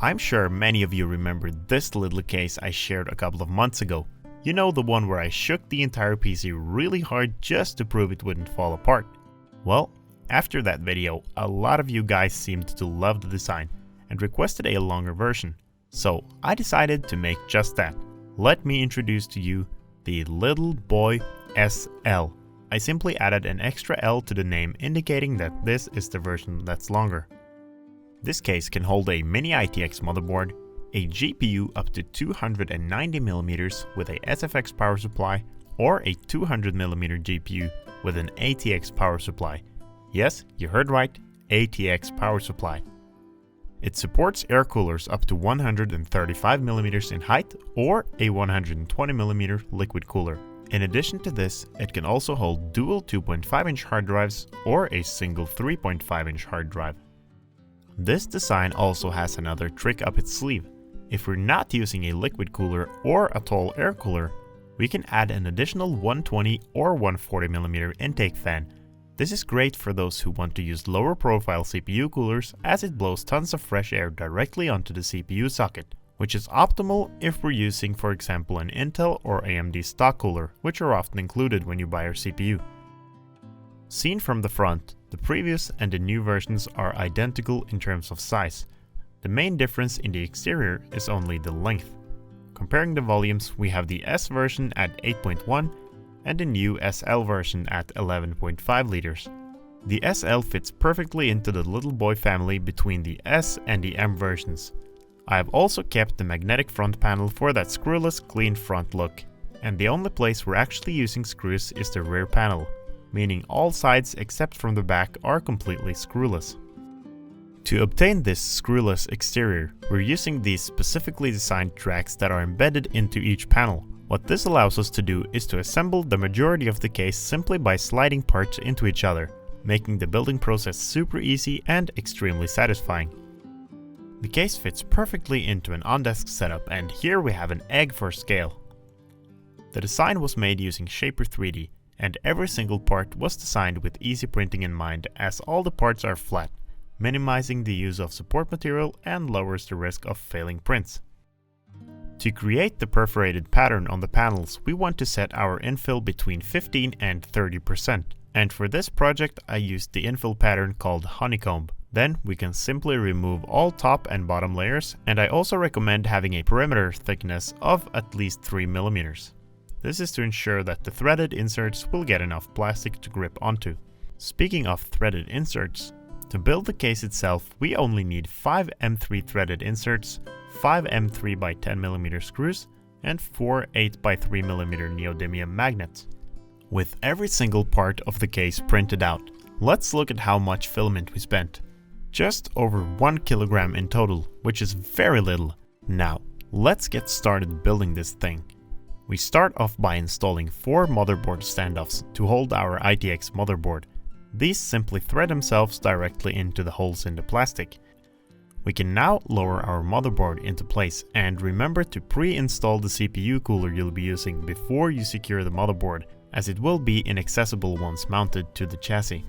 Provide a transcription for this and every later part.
I'm sure many of you remember this little case I shared a couple of months ago. You know, the one where I shook the entire PC really hard just to prove it wouldn't fall apart. Well, after that video, a lot of you guys seemed to love the design and requested a longer version. So I decided to make just that. Let me introduce to you the Little Boy SL. I simply added an extra L to the name, indicating that this is the version that's longer. This case can hold a mini ITX motherboard, a GPU up to 290mm with a SFX power supply, or a 200mm GPU with an ATX power supply. Yes, you heard right, ATX power supply. It supports air coolers up to 135mm in height or a 120mm liquid cooler. In addition to this, it can also hold dual 2.5-inch hard drives or a single 3.5-inch hard drive. This design also has another trick up its sleeve. If we're not using a liquid cooler or a tall air cooler, we can add an additional 120 or 140mm intake fan. This is great for those who want to use lower profile CPU coolers, as it blows tons of fresh air directly onto the CPU socket, which is optimal if we're using, for example, an Intel or AMD stock cooler, which are often included when you buy your CPU. Seen from the front, the previous and the new versions are identical in terms of size. The main difference in the exterior is only the length. Comparing the volumes, we have the S version at 8.1 and the new SL version at 11.5 liters. The SL fits perfectly into the Little Boy family between the S and the M versions. I have also kept the magnetic front panel for that screwless, clean front look, and the only place we're actually using screws is the rear panel, meaning all sides except from the back are completely screwless. To obtain this screwless exterior, we're using these specifically designed tracks that are embedded into each panel. What this allows us to do is to assemble the majority of the case simply by sliding parts into each other, making the building process super easy and extremely satisfying. The case fits perfectly into an on-desk setup, and here we have an egg for scale. The design was made using Shaper 3D, and every single part was designed with easy printing in mind, as all the parts are flat, minimizing the use of support material and lowers the risk of failing prints. To create the perforated pattern on the panels, we want to set our infill between 15 and 30%, and for this project I used the infill pattern called honeycomb. Then we can simply remove all top and bottom layers, and I also recommend having a perimeter thickness of at least 3mm. This is to ensure that the threaded inserts will get enough plastic to grip onto. Speaking of threaded inserts, to build the case itself we only need 5 M3 threaded inserts, 5 M3 by 10mm screws, and 4 8 by 3mm neodymium magnets. With every single part of the case printed out, let's look at how much filament we spent. Just over 1 kilogram in total, which is very little. Now, let's get started building this thing. We start off by installing 4 motherboard standoffs to hold our ITX motherboard. These simply thread themselves directly into the holes in the plastic. We can now lower our motherboard into place, and remember to pre-install the CPU cooler you'll be using before you secure the motherboard, as it will be inaccessible once mounted to the chassis.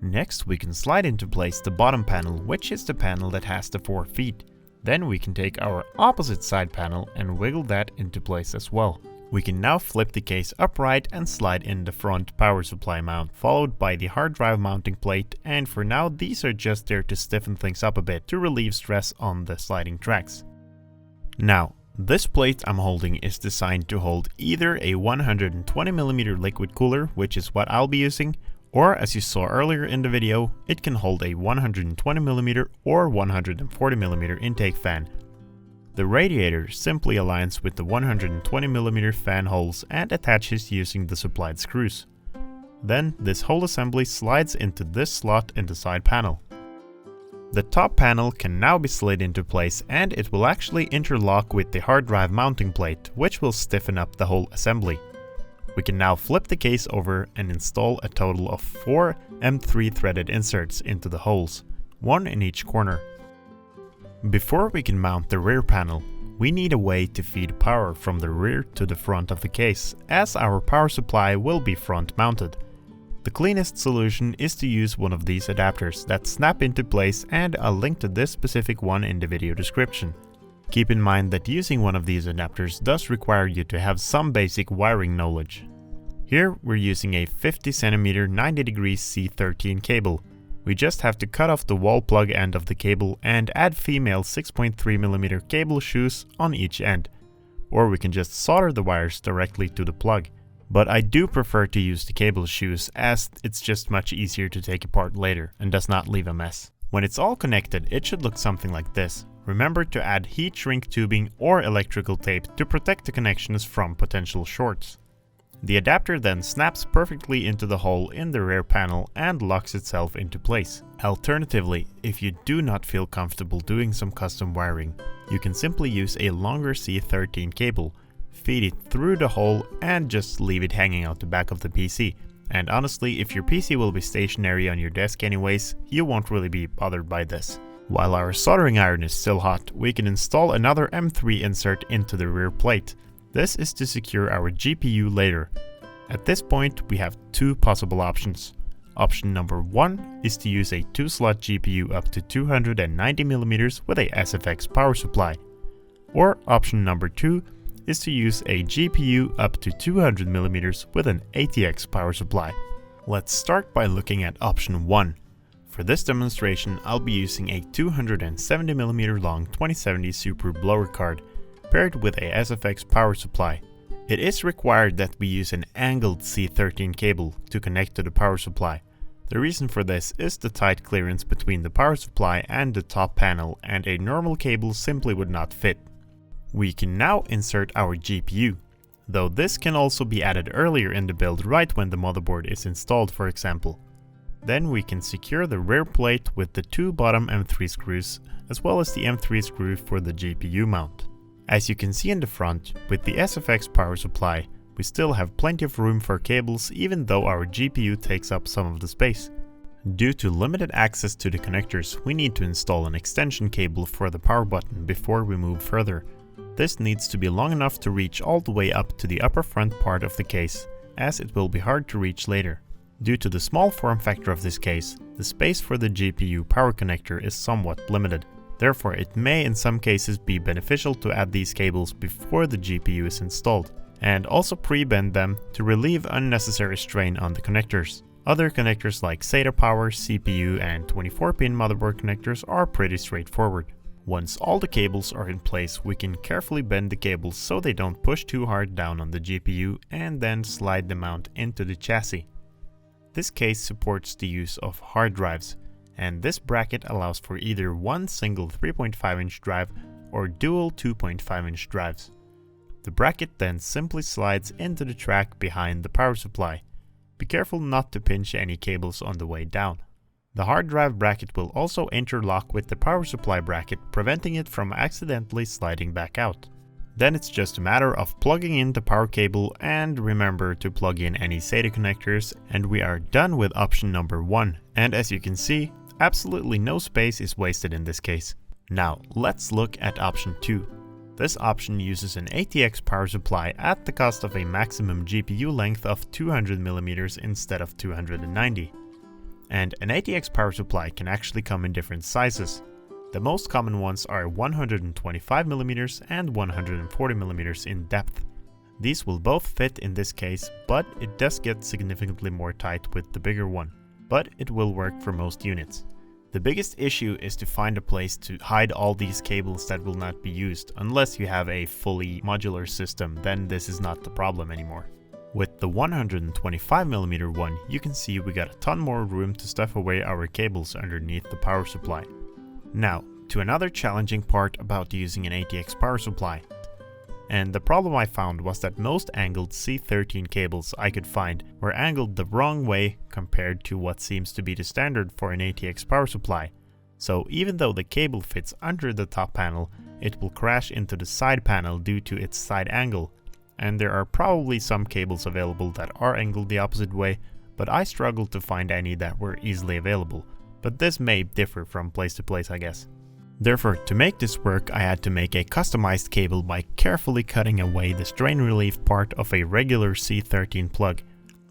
Next, we can slide into place the bottom panel, which is the panel that has the 4 feet. Then we can take our opposite side panel and wiggle that into place as well. We can now flip the case upright and slide in the front power supply mount, followed by the hard drive mounting plate, and for now these are just there to stiffen things up a bit to relieve stress on the sliding tracks. Now, this plate I'm holding is designed to hold either a 120mm liquid cooler, which is what I'll be using, or as you saw earlier in the video, it can hold a 120mm or 140mm intake fan. The radiator simply aligns with the 120mm fan holes and attaches using the supplied screws. Then this whole assembly slides into this slot in the side panel. The top panel can now be slid into place, and it will actually interlock with the hard drive mounting plate, which will stiffen up the whole assembly. We can now flip the case over and install a total of 4 M3 threaded inserts into the holes, 1 in each corner. Before we can mount the rear panel, we need a way to feed power from the rear to the front of the case, as our power supply will be front mounted. The cleanest solution is to use one of these adapters that snap into place, and I'll link to this specific one in the video description. Keep in mind that using one of these adapters does require you to have some basic wiring knowledge. Here we're using a 50 cm 90 degrees C13 cable. We just have to cut off the wall plug end of the cable and add female 6.3 mm cable shoes on each end. Or we can just solder the wires directly to the plug. But I do prefer to use the cable shoes, as it's just much easier to take apart later and does not leave a mess. When it's all connected, it should look something like this. Remember to add heat shrink tubing or electrical tape to protect the connections from potential shorts. The adapter then snaps perfectly into the hole in the rear panel and locks itself into place. Alternatively, if you do not feel comfortable doing some custom wiring, you can simply use a longer C13 cable, feed it through the hole, and just leave it hanging out the back of the PC. And honestly, if your PC will be stationary on your desk anyways, you won't really be bothered by this. While our soldering iron is still hot, we can install another M3 insert into the rear plate. This is to secure our GPU later. At this point, we have two possible options. Option number 1 is to use a 2-slot GPU up to 290mm with a SFX power supply. Or option number 2 is to use a GPU up to 200mm with an ATX power supply. Let's start by looking at option 1. For this demonstration, I'll be using a 270mm long 2070 Super blower card paired with a SFX power supply. It is required that we use an angled C13 cable to connect to the power supply. The reason for this is the tight clearance between the power supply and the top panel, and a normal cable simply would not fit. We can now insert our GPU, though this can also be added earlier in the build, right when the motherboard is installed, for example. Then we can secure the rear plate with the two bottom M3 screws, as well as the M3 screw for the GPU mount. As you can see in the front, with the SFX power supply, we still have plenty of room for cables, even though our GPU takes up some of the space. Due to limited access to the connectors, we need to install an extension cable for the power button before we move further. This needs to be long enough to reach all the way up to the upper front part of the case, as it will be hard to reach later. Due to the small form factor of this case, the space for the GPU power connector is somewhat limited. Therefore, it may in some cases be beneficial to add these cables before the GPU is installed, and also pre-bend them to relieve unnecessary strain on the connectors. Other connectors like SATA power, CPU, and 24-pin motherboard connectors are pretty straightforward. Once all the cables are in place, we can carefully bend the cables so they don't push too hard down on the GPU, and then slide the mount into the chassis. This case supports the use of hard drives, and this bracket allows for either one single 3.5-inch drive or dual 2.5-inch drives. The bracket then simply slides into the track behind the power supply. Be careful not to pinch any cables on the way down. The hard drive bracket will also interlock with the power supply bracket, preventing it from accidentally sliding back out. Then it's just a matter of plugging in the power cable, and remember to plug in any SATA connectors, and we are done with option number 1. And as you can see, absolutely no space is wasted in this case. Now let's look at option 2. This option uses an ATX power supply at the cost of a maximum GPU length of 200mm instead of 290. And an ATX power supply can actually come in different sizes. The most common ones are 125mm and 140mm in depth. These will both fit in this case, but it does get significantly more tight with the bigger one. But it will work for most units. The biggest issue is to find a place to hide all these cables that will not be used. Unless you have a fully modular system, then this is not the problem anymore. With the 125mm one, you can see we got a ton more room to stuff away our cables underneath the power supply. Now, to another challenging part about using an ATX power supply. And the problem I found was that most angled C13 cables I could find were angled the wrong way compared to what seems to be the standard for an ATX power supply. So even though the cable fits under the top panel, it will crash into the side panel due to its side angle. And there are probably some cables available that are angled the opposite way, but I struggled to find any that were easily available. But this may differ from place to place, I guess. Therefore, to make this work, I had to make a customized cable by carefully cutting away the strain relief part of a regular C13 plug.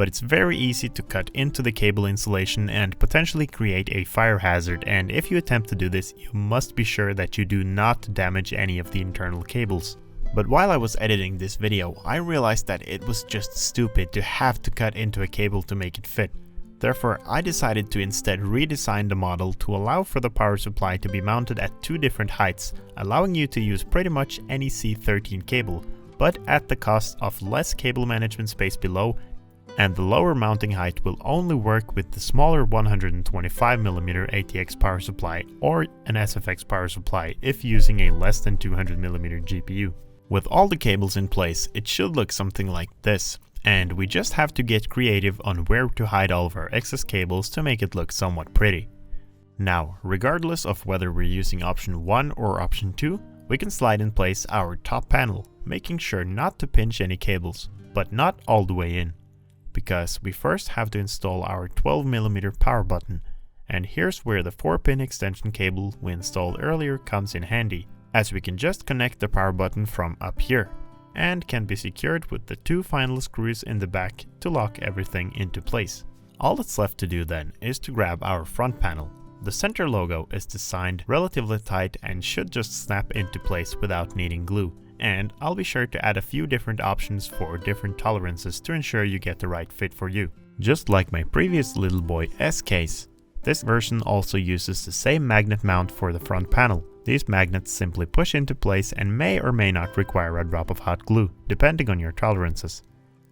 but it's very easy to cut into the cable insulation and potentially create a fire hazard, and if you attempt to do this, you must be sure that you do not damage any of the internal cables. But while I was editing this video, I realized that it was just stupid to have to cut into a cable to make it fit. Therefore, I decided to instead redesign the model to allow for the power supply to be mounted at 2 different heights, allowing you to use pretty much any C13 cable, but at the cost of less cable management space below, and the lower mounting height will only work with the smaller 125mm ATX power supply or an SFX power supply if using a less than 200mm GPU. With all the cables in place, it should look something like this, and we just have to get creative on where to hide all of our excess cables to make it look somewhat pretty. Now, regardless of whether we're using option 1 or option 2, we can slide in place our top panel, making sure not to pinch any cables, but not all the way in, because we first have to install our 12mm power button, and here's where the 4-pin extension cable we installed earlier comes in handy, as we can just connect the power button from up here, and can be secured with the 2 final screws in the back to lock everything into place. All that's left to do then is to grab our front panel. The center logo is designed relatively tight and should just snap into place without needing glue, and I'll be sure to add a few different options for different tolerances to ensure you get the right fit for you. Just like my previous Little Boy S case, this version also uses the same magnet mount for the front panel. These magnets simply push into place and may or may not require a drop of hot glue, depending on your tolerances.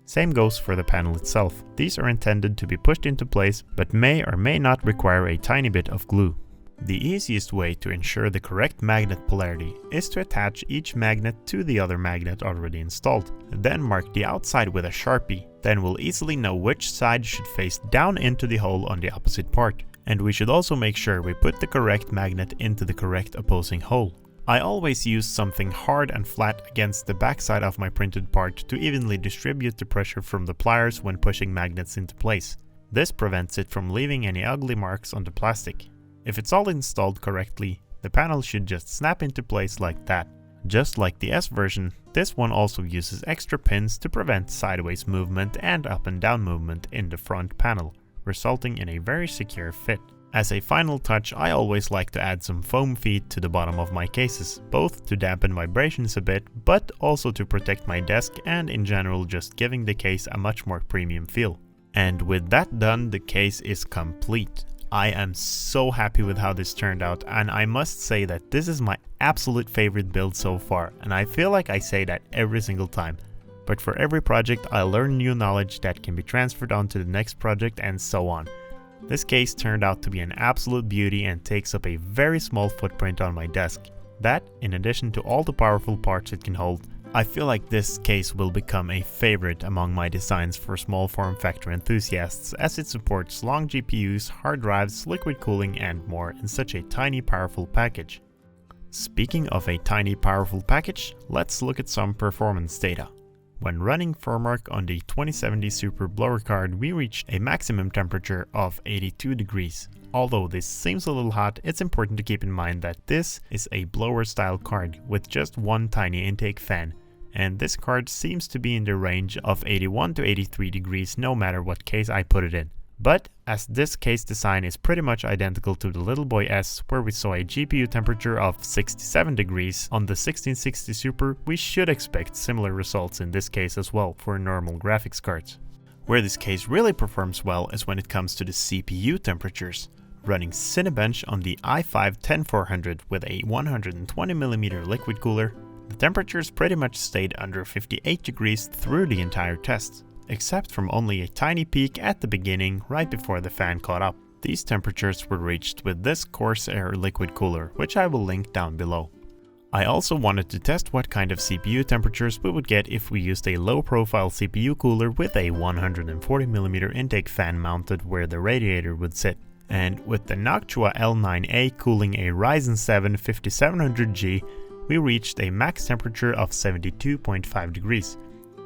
Same goes for the panel itself. These are intended to be pushed into place, but may or may not require a tiny bit of glue. The easiest way to ensure the correct magnet polarity is to attach each magnet to the other magnet already installed. Then mark the outside with a Sharpie. Then we'll easily know which side should face down into the hole on the opposite part. And we should also make sure we put the correct magnet into the correct opposing hole. I always use something hard and flat against the backside of my printed part to evenly distribute the pressure from the pliers when pushing magnets into place. This prevents it from leaving any ugly marks on the plastic. If it's all installed correctly, the panel should just snap into place like that. Just like the S version, this one also uses extra pins to prevent sideways movement and up and down movement in the front panel, resulting in a very secure fit. As a final touch, I always like to add some foam feet to the bottom of my cases, both to dampen vibrations a bit, but also to protect my desk and in general just giving the case a much more premium feel. And with that done, the case is complete. I am so happy with how this turned out, and I must say that this is my absolute favorite build so far, and I feel like I say that every single time. But for every project I learn new knowledge that can be transferred onto the next project and so on. This case turned out to be an absolute beauty and takes up a very small footprint on my desk. That, in addition to all the powerful parts it can hold, I feel like this case will become a favorite among my designs for small form factor enthusiasts, as it supports long GPUs, hard drives, liquid cooling and more in such a tiny powerful package. Speaking of a tiny powerful package, let's look at some performance data. When running Firmark on the 2070 Super blower card, we reached a maximum temperature of 82 degrees. Although this seems a little hot, it's important to keep in mind that this is a blower style card with just one tiny intake fan, and this card seems to be in the range of 81 to 83 degrees no matter what case I put it in. But as this case design is pretty much identical to the Little Boy S, where we saw a GPU temperature of 67 degrees on the 1660 Super, we should expect similar results in this case as well for normal graphics cards. Where this case really performs well is when it comes to the CPU temperatures. Running Cinebench on the i5-10400 with a 120mm liquid cooler, the temperatures pretty much stayed under 58 degrees through the entire test, except from only a tiny peak at the beginning right before the fan caught up. These temperatures were reached with this Corsair liquid cooler, which I will link down below. I also wanted to test what kind of CPU temperatures we would get if we used a low-profile CPU cooler with a 140mm intake fan mounted where the radiator would sit. And with the Noctua L9A cooling a Ryzen 7 5700G, we reached a max temperature of 72.5 degrees.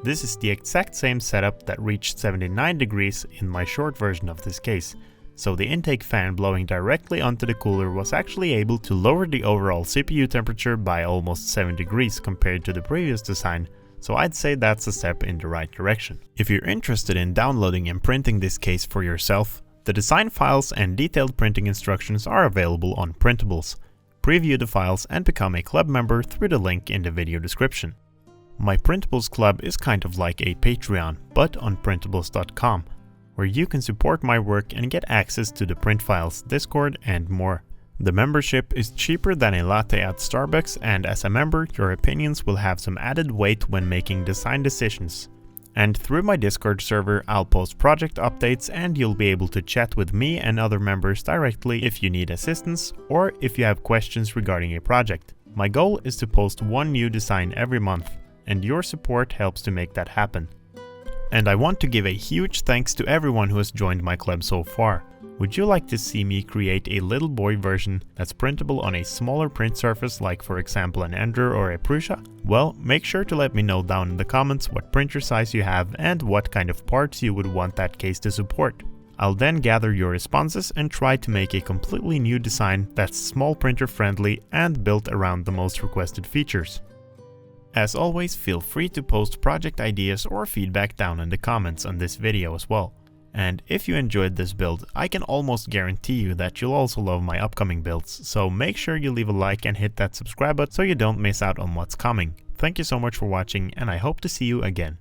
This is the exact same setup that reached 79 degrees in my short version of this case, so the intake fan blowing directly onto the cooler was actually able to lower the overall CPU temperature by almost 7 degrees compared to the previous design, So I'd say that's a step in the right direction. If you're interested in downloading and printing this case for yourself, the design files and detailed printing instructions are available on Printables. Preview the files and become a club member through the link in the video description. My Printables club is kind of like a Patreon, but on printables.com, where you can support my work and get access to the print files, Discord, and more. The membership is cheaper than a latte at Starbucks, and as a member, your opinions will have some added weight when making design decisions. And through my Discord server, I'll post project updates and you'll be able to chat with me and other members directly if you need assistance or if you have questions regarding a project. My goal is to post one new design every month, and your support helps to make that happen. And I want to give a huge thanks to everyone who has joined my club so far. Would you like to see me create a little boy version that's printable on a smaller print surface, like for example an Ender or a Prusa? Well, make sure to let me know down in the comments what printer size you have and what kind of parts you would want that case to support. I'll then gather your responses and try to make a completely new design that's small printer friendly and built around the most requested features. As always, feel free to post project ideas or feedback down in the comments on this video as well. And if you enjoyed this build, I can almost guarantee you that you'll also love my upcoming builds, so make sure you leave a like and hit that subscribe button so you don't miss out on what's coming. Thank you so much for watching, and I hope to see you again.